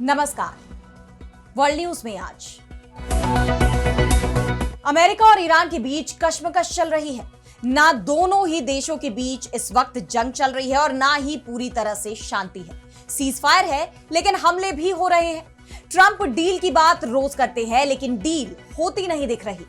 नमस्कार। World news में आज अमेरिका और ईरान के बीच कशमकश चल रही है। ना दोनों ही देशों के बीच इस वक्त जंग चल रही है और ना ही पूरी तरह से शांति है। सीज फायर है लेकिन हमले भी हो रहे हैं। ट्रंप डील की बात रोज करते हैं लेकिन डील होती नहीं दिख रही।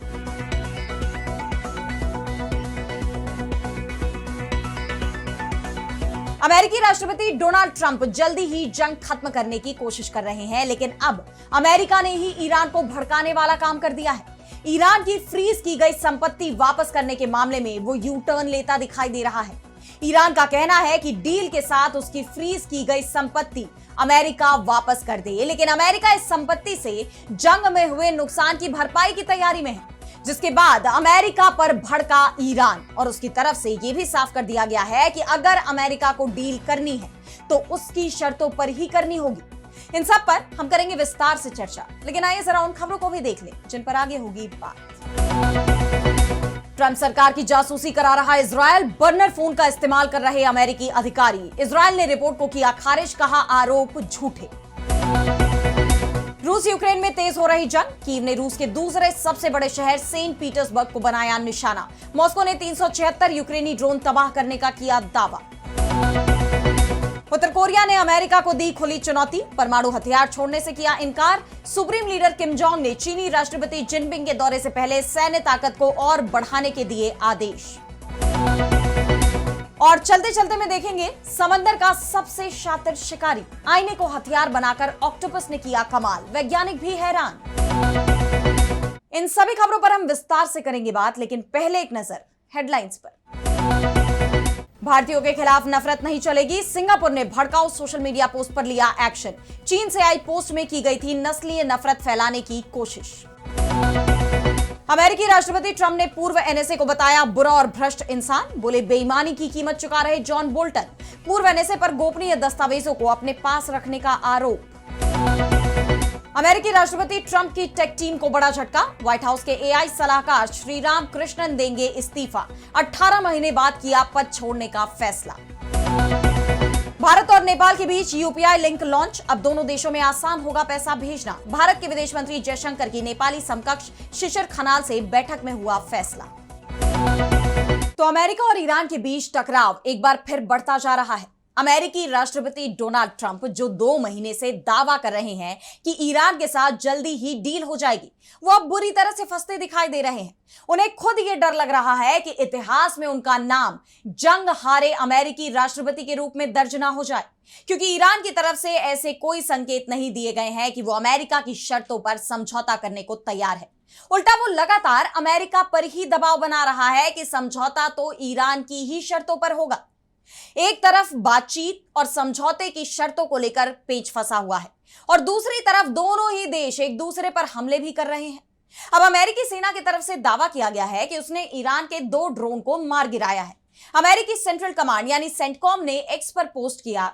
अमेरिकी राष्ट्रपति डोनाल्ड ट्रंप जल्दी ही जंग खत्म करने की कोशिश कर रहे हैं, लेकिन अब अमेरिका ने ही ईरान को भड़काने वाला काम कर दिया है। ईरान की फ्रीज की गई संपत्ति वापस करने के मामले में वो यू टर्न लेता दिखाई दे रहा है। ईरान का कहना है कि डील के साथ उसकी फ्रीज की गई संपत्ति अमेरिका वापस कर दे, लेकिन अमेरिका इस संपत्ति से जंग में हुए नुकसान की भरपाई की तैयारी में है। जिसके बाद अमेरिका पर भड़का ईरान और उसकी तरफ से यह भी साफ कर दिया गया है कि अगर अमेरिका को डील करनी है तो उसकी शर्तों पर ही करनी होगी। इन सब पर हम करेंगे विस्तार से चर्चा, लेकिन आइए जरा उन खबरों को भी देख लें जिन पर आगे होगी बात। ट्रंप सरकार की जासूसी करा रहा इजरायल, बर्नर फोन का इस्तेमाल कर रहे अमेरिकी अधिकारी। इजरायल ने रिपोर्ट को किया खारिज, कहा आरोप झूठे। रूस यूक्रेन में तेज हो रही जंग। कीव ने रूस के दूसरे सबसे बड़े शहर सेंट पीटर्सबर्ग को बनाया निशाना। मॉस्को ने 376 यूक्रेनी ड्रोन तबाह करने का किया दावा। उत्तर कोरिया ने अमेरिका को दी खुली चुनौती, परमाणु हथियार छोड़ने से किया इनकार। सुप्रीम लीडर किम जोंग ने चीनी राष्ट्रपति जिनपिंग के दौरे से पहले सैन्य ताकत को और बढ़ाने के दिए आदेश। और चलते चलते में देखेंगे समंदर का सबसे शातिर शिकारी, आईने को हथियार बनाकर ऑक्टोपस ने किया कमाल, वैज्ञानिक भी हैरान। इन सभी खबरों पर हम विस्तार से करेंगे बात, लेकिन पहले एक नजर हेडलाइंस पर। भारतीयों के खिलाफ नफरत नहीं चलेगी, सिंगापुर ने भड़काऊ सोशल मीडिया पोस्ट पर लिया एक्शन। चीन से आई पोस्ट में की गई थी नस्लीय नफरत फैलाने की कोशिश। अमेरिकी राष्ट्रपति ट्रंप ने पूर्व एनएसए को बताया बुरा और भ्रष्ट इंसान, बोले बेईमानी की कीमत चुका रहे जॉन बोल्टन। पूर्व एनएसए पर गोपनीय दस्तावेजों को अपने पास रखने का आरोप। अमेरिकी राष्ट्रपति ट्रंप की टेक टीम को बड़ा झटका, व्हाइट हाउस के एआई सलाहकार श्रीराम कृष्णन देंगे इस्तीफा। 18 महीने बाद किया पद छोड़ने का फैसला। भारत और नेपाल के बीच यूपीआई लिंक लॉन्च, अब दोनों देशों में आसान होगा पैसा भेजना। भारत के विदेश मंत्री जयशंकर की नेपाली समकक्ष शिशिर खनाल से बैठक में हुआ फैसला। तो अमेरिका और ईरान के बीच टकराव एक बार फिर बढ़ता जा रहा है। अमेरिकी राष्ट्रपति डोनाल्ड ट्रंप जो 2 महीने से दावा कर रहे हैं कि ईरान के साथ जल्दी ही डील हो जाएगी, वो अब बुरी तरह से फंसते दिखाई दे रहे हैं। उन्हें खुद ये डर लग रहा है कि इतिहास में उनका नाम जंग हारे अमेरिकी राष्ट्रपति के रूप में दर्ज ना हो जाए, क्योंकि ईरान की तरफ से ऐसे कोई संकेत नहीं दिए गए हैं कि वो अमेरिका की शर्तों पर समझौता करने को तैयार है। उल्टा वो लगातार अमेरिका पर ही दबाव बना रहा है कि समझौता तो ईरान की ही शर्तों पर होगा। एक तरफ बातचीत और समझौते की शर्तों को लेकर पेच फंसा हुआ है और दूसरी तरफ दोनों ही देश एक दूसरे पर हमले भी कर रहे हैं। अब अमेरिकी सेना की तरफ से दावा किया गया है कि उसने ईरान के 2 ड्रोन को मार गिराया है। अमेरिकी सेंट्रल कमांड यानी सेंटकॉम ने एक्स पर पोस्ट किया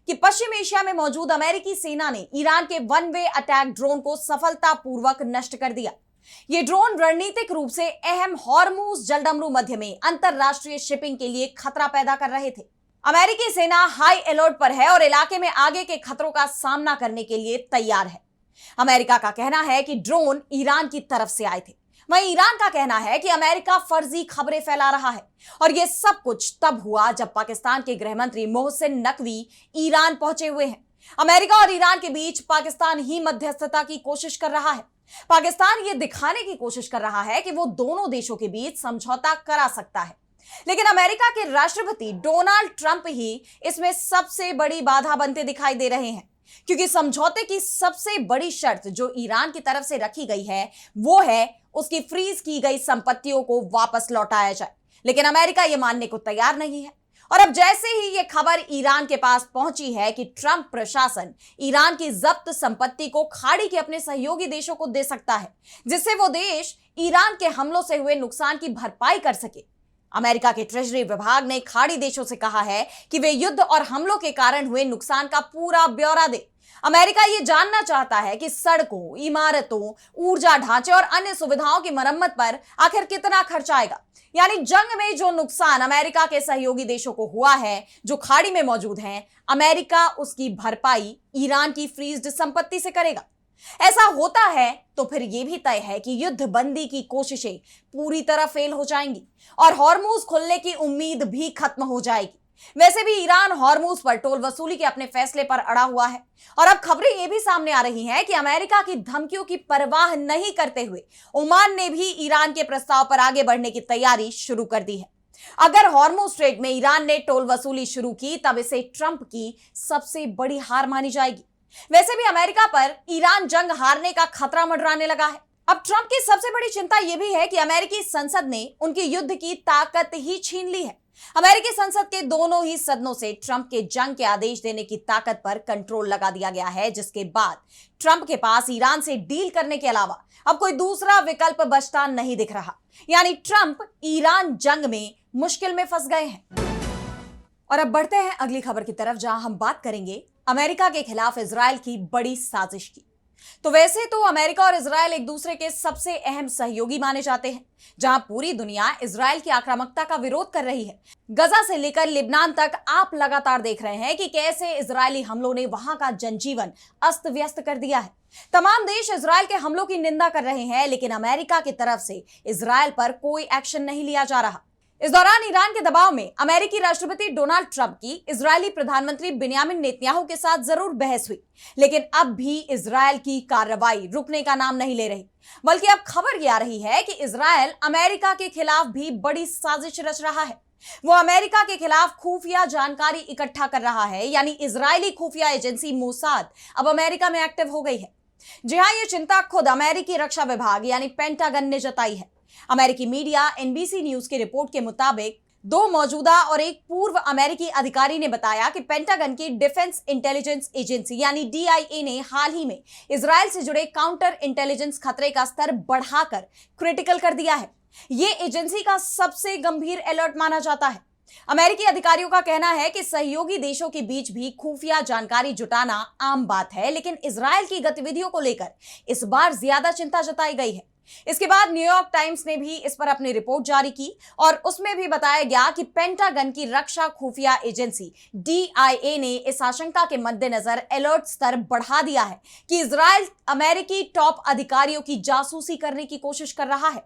कि पश्चिम एशिया में मौजूद अमेरिकी सेना ने ईरान के 1 वे अटैक ड्रोन को सफलतापूर्वक नष्ट कर दिया। ये ड्रोन रणनीतिक रूप से अहम हॉर्मुज जलडमरू मध्य में अंतरराष्ट्रीय शिपिंग के लिए खतरा पैदा कर रहे थे। अमेरिकी सेना हाई अलर्ट पर है और इलाके में आगे के खतरों का सामना करने के लिए तैयार है। अमेरिका का कहना है कि ड्रोन ईरान की तरफ से आए थे, वहीं ईरान का कहना है कि अमेरिका फर्जी खबरें फैला रहा है। और यह सब कुछ तब हुआ जब पाकिस्तान के गृह मंत्री मोहसिन नकवी ईरान पहुंचे हुए हैं। अमेरिका और ईरान के बीच पाकिस्तान ही मध्यस्थता की कोशिश कर रहा है। पाकिस्तान ये दिखाने की कोशिश कर रहा है कि वो दोनों देशों के बीच समझौता करा सकता है, लेकिन अमेरिका के राष्ट्रपति डोनाल्ड ट्रंप ही इसमें सबसे बड़ी बाधा बनते दिखाई दे रहे हैं, क्योंकि समझौते की सबसे बड़ी शर्त जो ईरान की तरफ से रखी गई है वो है उसकी फ्रीज की गई संपत्तियों को वापस लौटाया जाए। लेकिन अमेरिका ये मानने को तैयार नहीं है। और अब जैसे ही ये खबर ईरान के पास पहुंची है कि ट्रंप प्रशासन ईरान की जब्त संपत्ति को खाड़ी के अपने सहयोगी देशों को दे सकता है, जिससे वो देश ईरान के हमलों से हुए नुकसान की भरपाई कर सके। अमेरिका के ट्रेजरी विभाग ने खाड़ी देशों से कहा है कि वे युद्ध और हमलों के कारण हुए नुकसान का पूरा ब्यौरा दे, अमेरिका ये जानना चाहता है कि सड़कों, इमारतों, ऊर्जा ढांचे और अन्य सुविधाओं की मरम्मत पर आखिर कितना खर्च आएगा। यानी जंग में जो नुकसान अमेरिका के सहयोगी देशों को हुआ है, जो खाड़ी में मौजूद हैं, अमेरिका उसकी भरपाई ईरान की फ्रीज्ड संपत्ति से करेगा। ऐसा होता है तो फिर यह भी तय है कि युद्ध बंदी की कोशिशें पूरी तरह फेल हो जाएंगी और हॉर्मूज खुलने की उम्मीद भी खत्म हो जाएगी। वैसे भी ईरान हॉर्मूज पर टोल वसूली के अपने फैसले पर अड़ा हुआ है और अब खबरें यह भी सामने आ रही हैं कि अमेरिका की धमकियों की परवाह नहीं करते हुए ओमान ने भी ईरान के प्रस्ताव पर आगे बढ़ने की तैयारी शुरू कर दी है। अगर हॉर्मूज स्ट्रेट में ईरान ने टोल वसूली शुरू की तब इसे ट्रंप की सबसे बड़ी हार मानी जाएगी। वैसे भी अमेरिका पर ईरान जंग हारने का खतरा मंडराने लगा है। अब ट्रंप की सबसे बड़ी चिंता यह भी है कि अमेरिकी संसद ने उनकी युद्ध की ताकत ही छीन ली है। अमेरिकी संसद के दोनों ही सदनों से ट्रंप के जंग के आदेश देने की ताकत पर कंट्रोल लगा दिया गया है, जिसके बाद ट्रंप के पास ईरान से डील करने के अलावा अब कोई दूसरा विकल्प बचता नहीं दिख रहा। यानी ट्रंप ईरान जंग में मुश्किल में फंस गए हैं। और अब बढ़ते हैं अगली खबर की तरफ, जहां हम बात करेंगे अमेरिका के खिलाफ इजरायल की बड़ी साजिश की। तो वैसे तो अमेरिका और इजरायल एक दूसरे के सबसे अहम सहयोगी माने जाते हैं, जहां पूरी दुनिया इजरायल की आक्रामकता का विरोध कर रही है। गजा से लेकर लिबनान तक आप लगातार देख रहे हैं कि कैसे इजरायली हमलों ने वहां का जनजीवन अस्त व्यस्त कर दिया है। तमाम देश इजरायल के हमलों की निंदा कर रहे हैं, लेकिन अमेरिका की तरफ से इजरायल पर कोई एक्शन नहीं लिया जा रहा। इस दौरान ईरान के दबाव में अमेरिकी राष्ट्रपति डोनाल्ड ट्रंप की इजरायली प्रधानमंत्री बेंयामिन नेतन्याहू के साथ जरूर बहस हुई, लेकिन अब भी इजरायल की कार्रवाई रुकने का नाम नहीं ले रही। बल्कि अब खबर यह आ रही है कि इजरायल अमेरिका के खिलाफ भी बड़ी साजिश रच रहा है। वो अमेरिका के खिलाफ खुफिया जानकारी इकट्ठा कर रहा है। यानी इजरायली खुफिया एजेंसी मोसाद अब अमेरिका में एक्टिव हो गई है। जी हां, ये चिंता खुद अमेरिकी रक्षा विभाग यानी पेंटागन ने जताई है। अमेरिकी मीडिया एनबीसी न्यूज की रिपोर्ट के मुताबिक 2 मौजूदा और एक पूर्व अमेरिकी अधिकारी ने बताया कि पेंटागन की डिफेंस इंटेलिजेंस एजेंसी यानी डीआईए ने हाल ही में इजरायल से जुड़े काउंटर इंटेलिजेंस खतरे का स्तर बढ़ाकर क्रिटिकल कर दिया है। यह एजेंसी का सबसे गंभीर अलर्ट माना जाता है। अमेरिकी अधिकारियों का कहना है कि सहयोगी देशों के बीच भी खुफिया जानकारी जुटाना आम बात है, लेकिन इजरायल की गतिविधियों को लेकर इस बार ज्यादा चिंता जताई गई है। इसके बाद न्यूयॉर्क टाइम्स ने भी इस पर अपनी रिपोर्ट जारी की और उसमें भी बताया गया कि पेंटागन की रक्षा खुफिया एजेंसी डीआईए ने इस आशंका के मद्देनजर अलर्ट स्तर बढ़ा दिया है कि इजरायल अमेरिकी टॉप अधिकारियों की जासूसी करने की कोशिश कर रहा है।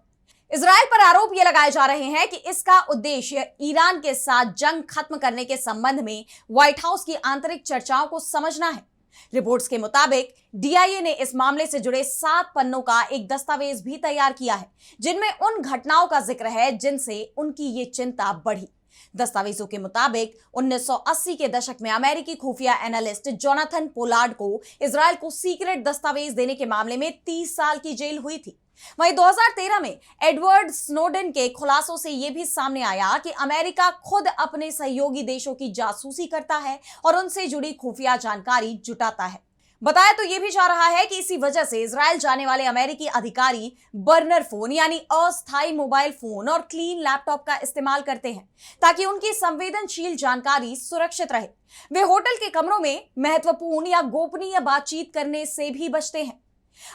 इजरायल पर आरोप ये लगाए जा रहे हैं कि इसका उद्देश्य ईरान के साथ जंग खत्म करने के संबंध में व्हाइट हाउस की आंतरिक चर्चाओं को समझना है। रिपोर्ट्स के मुताबिक डीआईए ने इस मामले से जुड़े 7 पन्नों का एक दस्तावेज भी तैयार किया है, जिनमें उन घटनाओं का जिक्र है जिनसे उनकी ये चिंता बढ़ी। दस्तावेजों के मुताबिक 1980 के दशक में अमेरिकी खुफिया एनालिस्ट जोनाथन पोलार्ड को इजरायल को सीक्रेट दस्तावेज देने के मामले में 30 साल की जेल हुई थी। वहीं 2013 में एडवर्ड स्नोडेन के खुलासों से यह भी सामने आया कि अमेरिका खुद अपने सहयोगी देशों की जासूसी करता है और उनसे जुड़ी खुफिया जानकारी जुटाता है। बताया तो यह भी जा रहा है कि इसी वजह से इजरायल जाने वाले अमेरिकी अधिकारी बर्नर फोन यानी अस्थायी मोबाइल फोन और क्लीन लैपटॉप का इस्तेमाल करते हैं, ताकि उनकी संवेदनशील जानकारी सुरक्षित रहे। वे होटल के कमरों में महत्वपूर्ण या गोपनीय बातचीत करने से भी बचते हैं।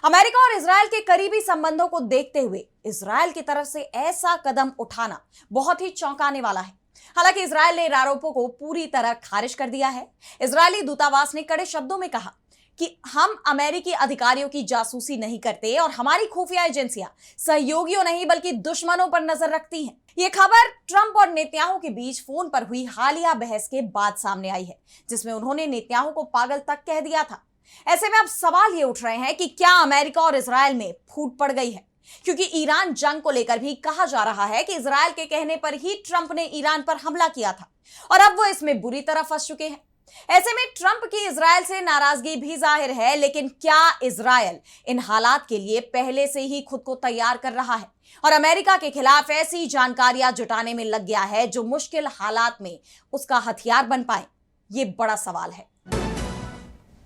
अमेरिका और इजरायल के करीबी संबंधों को देखते हुए इजरायल की तरफ से ऐसा कदम उठाना बहुत ही चौंकाने वाला है। हालांकि इजरायल ने इन आरोपों को पूरी तरह खारिज कर दिया है। इजरायली दूतावास ने कड़े शब्दों में कहा कि हम अमेरिकी अधिकारियों की जासूसी नहीं करते और हमारी खुफिया एजेंसियां सहयोगियों नहीं बल्कि दुश्मनों पर नजर रखती हैं। यह खबर ट्रंप और नेतन्याहू के बीच फोन पर हुई हालिया बहस के बाद सामने आई है, जिसमें उन्होंने नेतन्याहू को पागल तक कह दिया था। ऐसे में अब सवाल ये उठ रहे हैं कि क्या अमेरिका और इजरायल में फूट पड़ गई है, क्योंकि ईरान जंग को लेकर भी कहा जा रहा है कि इजरायल के कहने पर ही ट्रंप ने ईरान पर हमला किया था और अब वो इसमें बुरी तरह फंस चुके हैं। ऐसे में ट्रंप की इजरायल से नाराजगी भी जाहिर है, लेकिन क्या इजरायल इन हालात के लिए पहले से ही खुद को तैयार कर रहा है और अमेरिका के खिलाफ ऐसी जानकारियां जुटाने में लग गया है जो मुश्किल हालात में उसका हथियार बन पाए? ये बड़ा सवाल है।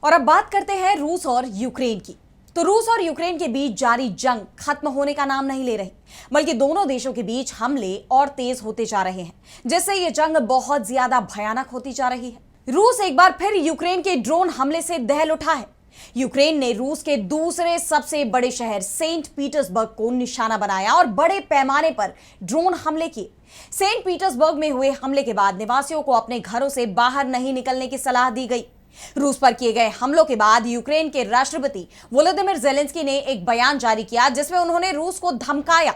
और अब बात करते हैं रूस और यूक्रेन की। तो रूस और यूक्रेन के बीच जारी जंग खत्म होने का नाम नहीं ले रही, बल्कि दोनों देशों के बीच हमले और तेज होते जा रहे हैं, जिससे ये जंग बहुत ज्यादा भयानक होती जा रही है। रूस एक बार फिर यूक्रेन के ड्रोन हमले से दहल उठा है। यूक्रेन ने रूस के दूसरे सबसे बड़े शहर सेंट पीटर्सबर्ग को निशाना बनाया और बड़े पैमाने पर ड्रोन हमले किए। सेंट पीटर्सबर्ग में हुए हमले के बाद निवासियों को अपने घरों से बाहर नहीं निकलने की सलाह दी गई। रूस पर किए गए हमलों के बाद यूक्रेन के राष्ट्रपति वोलोदिमिर ज़ेलेंस्की ने एक बयान जारी किया जिसमें उन्होंने रूस को धमकाया।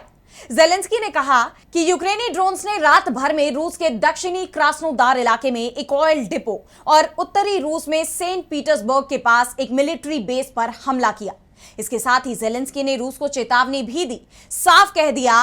ज़ेलेंस्की ने कहा कि यूक्रेनी ड्रोन्स ने रात भर में रूस के दक्षिणी क्रास्नोदार इलाके में एक ऑयल डिपो और उत्तरी रूस में सेंट पीटर्सबर्ग के पास एक मिलिट्री बेस पर हमला किया। इसके साथ ही ज़ेलेंस्की ने रूस को चेतावनी भी दी, साफ कह दिया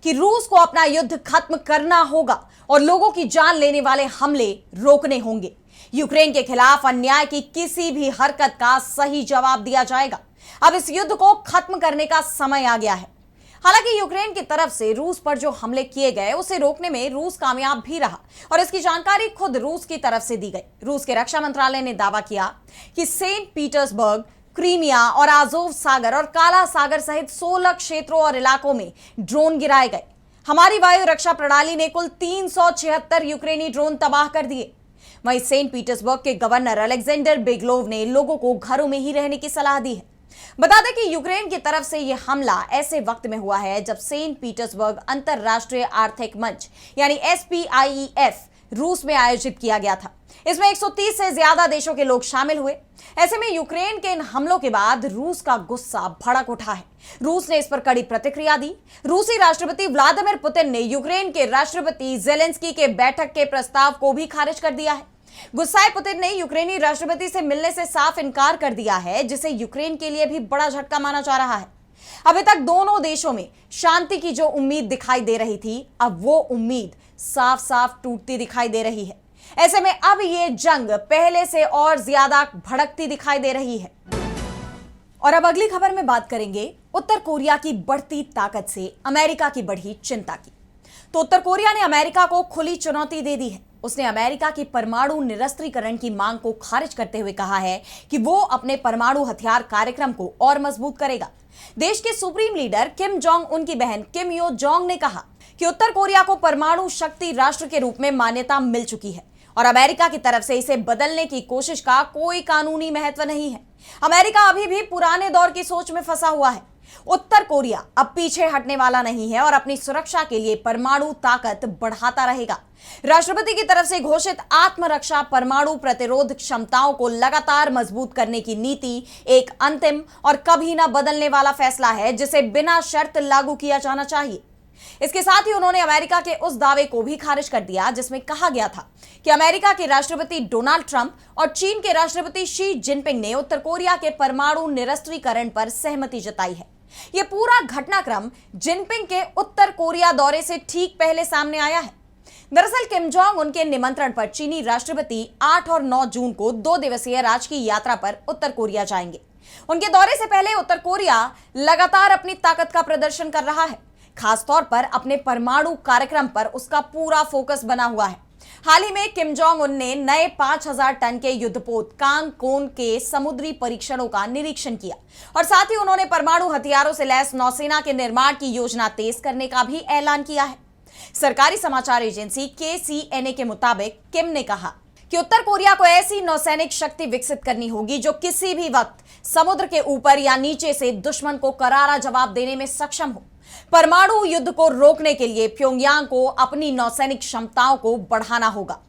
कि रूस को अपना युद्ध खत्म करना होगा और लोगों की जान लेने वाले हमले रोकने होंगे। यूक्रेन के खिलाफ अन्याय की किसी भी हरकत का सही जवाब दिया जाएगा। अब इस युद्ध को खत्म करने का समय आ गया है। हालांकि यूक्रेन की तरफ से रूस पर जो हमले किए गए उसे रोकने में रूस कामयाब भी रहा और इसकी जानकारी खुद रूस की तरफ से दी गई। रूस के रक्षा मंत्रालय ने दावा किया कि सेंट पीटर्सबर्ग, क्रीमिया और आज़ोव सागर और काला सागर सहित 16 क्षेत्रों और इलाकों में ड्रोन गिराए गए। हमारी वायु रक्षा प्रणाली ने कुल 376 यूक्रेनी ड्रोन तबाह कर दिए। वहीं सेंट पीटर्सबर्ग के गवर्नर अलेक्जेंडर बेगलोव ने लोगों को घरों में ही रहने की सलाह दी है। बता दें कि यूक्रेन की तरफ से यह हमला ऐसे वक्त में हुआ है जब सेंट पीटर्सबर्ग अंतरराष्ट्रीय आर्थिक मंच यानी SPIEF रूस में आयोजित किया गया था। इसमें 130 से ज्यादा देशों के लोग शामिल हुए। ऐसे में यूक्रेन के इन हमलों के बाद रूस का गुस्सा भड़क उठा है। रूस ने इस पर कड़ी प्रतिक्रिया दी। रूसी राष्ट्रपति व्लादिमीर पुतिन ने यूक्रेन के राष्ट्रपति ज़ेलेंस्की के बैठक के प्रस्ताव को भी खारिज कर दिया है। गुस्साए पुतिन ने यूक्रेनी राष्ट्रपति से मिलने से साफ इनकार कर दिया है, जिसे यूक्रेन के लिए भी बड़ा झटका माना जा रहा है। अभी तक दोनों देशों में शांति की जो उम्मीद दिखाई दे रही थी, अब वो उम्मीद साफ साफ टूटती दिखाई दे रही है। ऐसे में अब ये जंग पहले से और ज्यादा भड़कती दिखाई दे रही है। और अब अगली खबर में बात करेंगे उत्तर कोरिया की बढ़ती ताकत से अमेरिका की बढ़ी चिंता की। तो उत्तर कोरिया ने अमेरिका को खुली चुनौती दे दी है। उसने अमेरिका की परमाणु निरस्त्रीकरण की मांग को खारिज करते हुए कहा है कि वो अपने परमाणु हथियार कार्यक्रम को और मजबूत करेगा। देश के supreme leader Kim Jong Un की बहन किम यो जोंग ने कहा कि उत्तर कोरिया को परमाणु शक्ति राष्ट्र के रूप में मान्यता मिल चुकी है और अमेरिका की तरफ से इसे बदलने की कोशिश का कोई कानूनी महत्व नहीं है। अमेरिका अभी भी पुराने दौर की सोच में फंसा हुआ है। उत्तर कोरिया अब पीछे हटने वाला नहीं है और अपनी सुरक्षा के लिए परमाणु ताकत बढ़ाता रहेगा। राष्ट्रपति की तरफ से घोषित आत्मरक्षा परमाणु प्रतिरोध क्षमताओं को लगातार मजबूत करने की नीति एक अंतिम और कभी ना बदलने वाला फैसला है जिसे बिना शर्त लागू किया जाना चाहिए। इसके साथ ही उन्होंने अमेरिका के उस दावे को भी खारिज कर दिया जिसमें कहा गया था कि अमेरिका के राष्ट्रपति डोनाल्ड ट्रंप और चीन के राष्ट्रपति शी जिनपिंग ने उत्तर कोरिया के परमाणु निरस्त्रीकरण पर सहमति जताई है। यह पूरा घटनाक्रम जिनपिंग के उत्तर कोरिया दौरे से ठीक पहले सामने आया है। दरअसल किम जोंग उनके निमंत्रण पर चीनी राष्ट्रपति 8 और 9 जून को 2 दिवसीय राजकीय यात्रा पर उत्तर कोरिया जाएंगे। उनके दौरे से पहले उत्तर कोरिया लगातार अपनी ताकत का प्रदर्शन कर रहा है, खासतौर पर अपने परमाणु कार्यक्रम पर उसका पूरा फोकस बना हुआ है। हाल ही में किम जोंग उन ने नए 5000 टन के युद्धपोत कांगकोन के समुद्री परीक्षणों का निरीक्षण किया और साथ ही उन्होंने परमाणु हथियारों से लैस नौसेना के निर्माण की योजना तेज करने का भी ऐलान किया है। सरकारी समाचार एजेंसी KCNA के मुताबिक किम ने कहा कि उत्तर कोरिया को ऐसी नौसैनिक शक्ति विकसित करनी होगी जो किसी भी वक्त समुद्र के ऊपर या नीचे से दुश्मन को करारा जवाब देने में सक्षम हो। परमाणु युद्ध को रोकने के लिए प्योंगयांग को अपनी नौसैनिक क्षमताओं को बढ़ाना होगा।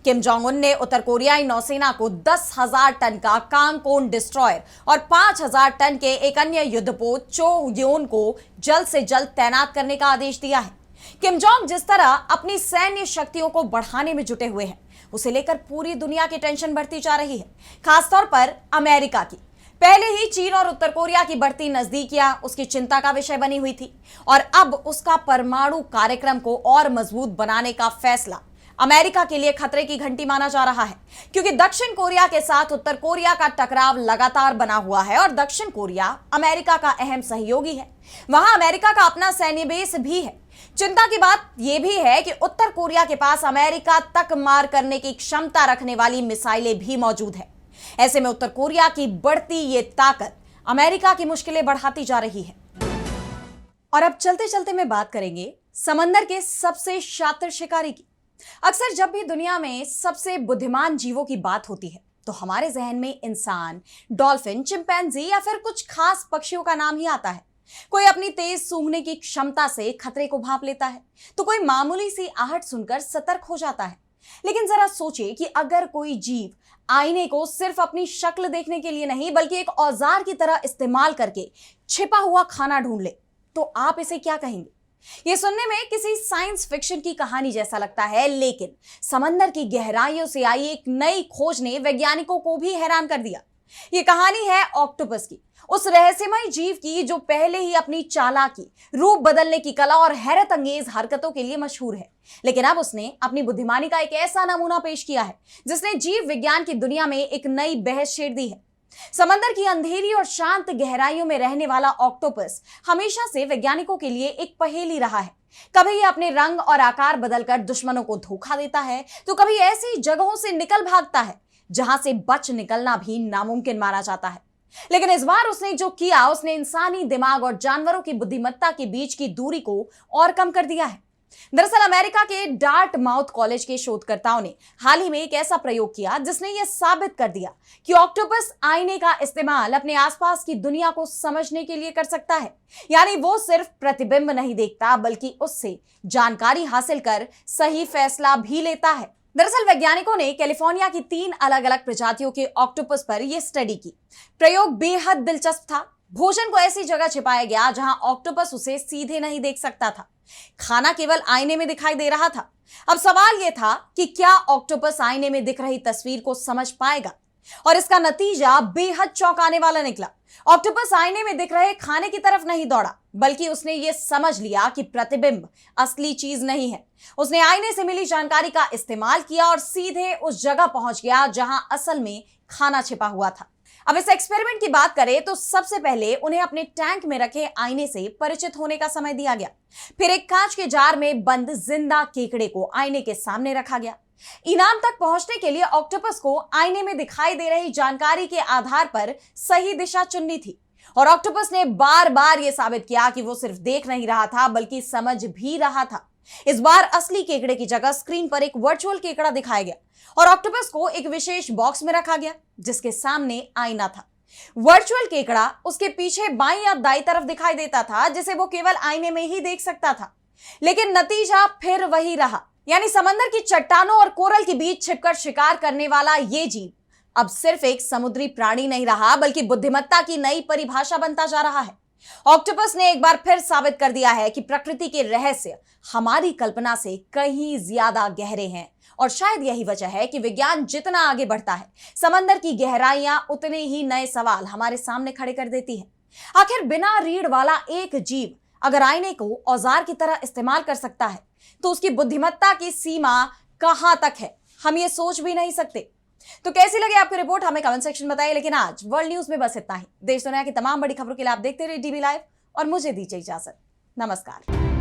किम जोंग उन ने उत्तर कोरियाई नौसेना को 10,000 टन का कांगकोन डिस्ट्रॉयर और 5,000 टन के एक अन्य युद्धपोत चोयोन को जल्द से जल्द तैनात करने का आदेश दिया है। किम जोंग जिस तरह अपनी सैन्य शक्तियों को बढ़ाने में जुटे हुए हैं, उसे लेकर पूरी दुनिया की टेंशन बढ़ती जा रही है, खासतौर पर अमेरिका की। पहले ही चीन और उत्तर कोरिया की बढ़ती नजदीकियां उसकी चिंता का विषय बनी हुई थी और अब उसका परमाणु कार्यक्रम को और मजबूत बनाने का फैसला अमेरिका के लिए खतरे की घंटी माना जा रहा है, क्योंकि दक्षिण कोरिया के साथ उत्तर कोरिया का टकराव लगातार बना हुआ है और दक्षिण कोरिया अमेरिका का अहम सहयोगी है। वहां अमेरिका का अपना सैन्य बेस भी है। चिंता की बात यह भी है कि उत्तर कोरिया के पास अमेरिका तक मार करने की क्षमता रखने वाली मिसाइलें भी मौजूद है। ऐसे में उत्तर कोरिया की बढ़ती ये ताकत अमेरिका की मुश्किलें बढ़ाती जा रही है। और अब चलते चलते में बात करेंगे समंदर के सबसे शातिर शिकारी की। अक्सर जब भी दुनिया में सबसे बुद्धिमान जीवों की बात होती है तो हमारे जहन में इंसान, डॉल्फिन, चिंपैंजी या फिर कुछ खास पक्षियों का नाम ही आता है। कोई अपनी तेज सूंघने की क्षमता से खतरे को भांप लेता है, तो कोई मामूली सी आहट सुनकर सतर्क हो जाता है। लेकिन जरा सोचिए कि अगर कोई जीव आईने को सिर्फ अपनी शक्ल देखने के लिए नहीं बल्कि एक औजार की तरह इस्तेमाल करके छिपा हुआ खाना ढूंढ ले, तो आप इसे क्या कहेंगे? ये सुनने में किसी साइंस फिक्शन की कहानी जैसा लगता है, लेकिन समंदर की गहराइयों से आई एक नई खोज ने वैज्ञानिकों को भी हैरान कर दिया। ये कहानी है ऑक्टोपस की, उस रहस्यमय जीव की जो पहले ही अपनी चालाकी, रूप बदलने की कला और हैरत अंगेज हरकतों के लिए मशहूर है। लेकिन अब उसने अपनी बुद्धिमानी का एक ऐसा नमूना पेश किया है जिसने जीव विज्ञान की दुनिया में एक नई बहस छेड़ दी है। समंदर की अंधेरी और शांत गहराइयों में रहने वाला ऑक्टोपस हमेशा से वैज्ञानिकों के लिए एक पहेली रहा है। कभी ये अपने रंग और आकार बदलकर दुश्मनों को धोखा देता है, तो कभी ऐसी जगहों से निकल भागता है जहां से बच निकलना भी नामुमकिन माना जाता है। लेकिन इस बार उसने जो किया, उसने इंसानी दिमाग और जानवरों की बुद्धिमत्ता के बीच की दूरी को और कम कर दिया है। दरअसल अमेरिका के डार्टमाउथ कॉलेज के शोधकर्ताओं ने हाल ही में एक ऐसा प्रयोग किया जिसने यह साबित कर दिया कि ऑक्टोपस आईने का इस्तेमाल अपने आसपास की दुनिया को समझने के लिए कर सकता है। यानी वो सिर्फ प्रतिबिंब नहीं देखता बल्कि उससे जानकारी हासिल कर सही फैसला भी लेता है। दरअसल वैज्ञानिकों ने कैलिफोर्निया की 3 अलग अलग प्रजातियों के ऑक्टोपस पर यह स्टडी की। प्रयोग बेहद दिलचस्प था। भोजन को ऐसी जगह छिपाया गया जहां ऑक्टोपस उसे सीधे नहीं देख सकता था। खाना केवल आईने में दिखाई दे रहा था। अब सवाल यह था कि क्या ऑक्टोपस आईने में दिख रही तस्वीर को समझ पाएगा, और इसका नतीजा बेहद चौंकाने वाला निकला। ऑक्टोपस आईने में दिख रहे खाने की तरफ नहीं दौड़ा, बल्कि उसने यह समझ लिया कि प्रतिबिंब असली चीज नहीं है। उसने आईने से मिली जानकारी का इस्तेमाल किया और सीधे उस जगह पहुंच गया जहां असल में खाना छिपा हुआ था। अब इस एक्सपेरिमेंट की बात करें तो सबसे पहले उन्हें अपने टैंक में रखे आईने से परिचित होने का समय दिया गया। फिर एक कांच के जार में बंद जिंदा केकड़े को आईने के सामने रखा गया। इनाम तक पहुंचने के लिए ऑक्टोपस को आईने में दिखाई दे रही जानकारी के आधार पर सही दिशा चुननी थी, और ऑक्टोपस ने बार बार यह साबित किया कि वो सिर्फ देख नहीं रहा था बल्कि समझ भी रहा था। इस बार असली केकड़े की जगह स्क्रीन पर एक वर्चुअल केकड़ा दिखाया गया और ऑक्टोपस को एक विशेष बॉक्स में रखा गया जिसके सामने आईना था। वर्चुअल केकड़ा उसके पीछे बाईं या दाईं तरफ दिखाई देता था, जिसे वो केवल आईने में ही देख सकता था। लेकिन नतीजा फिर वही रहा, यानी समंदर की चट्टानों और कोरल के बीच छिपकर शिकार करने वाला ये जीव अब सिर्फ एक समुद्री प्राणी नहीं रहा बल्कि बुद्धिमत्ता की नई परिभाषा बनता जा रहा है। ऑक्टोपस ने एक बार फिर साबित कर दिया है कि प्रकृति के रहस्य हमारी कल्पना से कहीं ज्यादा गहरे हैं, और शायद यही वजह है कि विज्ञान जितना आगे बढ़ता है, समंदर की गहराइयां उतने ही नए सवाल हमारे सामने खड़े कर देती है। आखिर बिना रीढ़ वाला एक जीव अगर आईने को औजार की तरह इस्तेमाल कर सकता है, तो उसकी बुद्धिमत्ता की सीमा कहां तक है, हम ये सोच भी नहीं सकते। तो कैसी लगी आपकी रिपोर्ट, हमें कमेंट सेक्शन में बताइए। लेकिन आज वर्ल्ड न्यूज में बस इतना ही। देश दुनिया की तमाम बड़ी खबरों के लिए आप देखते रहिए डीबी लाइव, और मुझे दीजिए इजाजत। नमस्कार।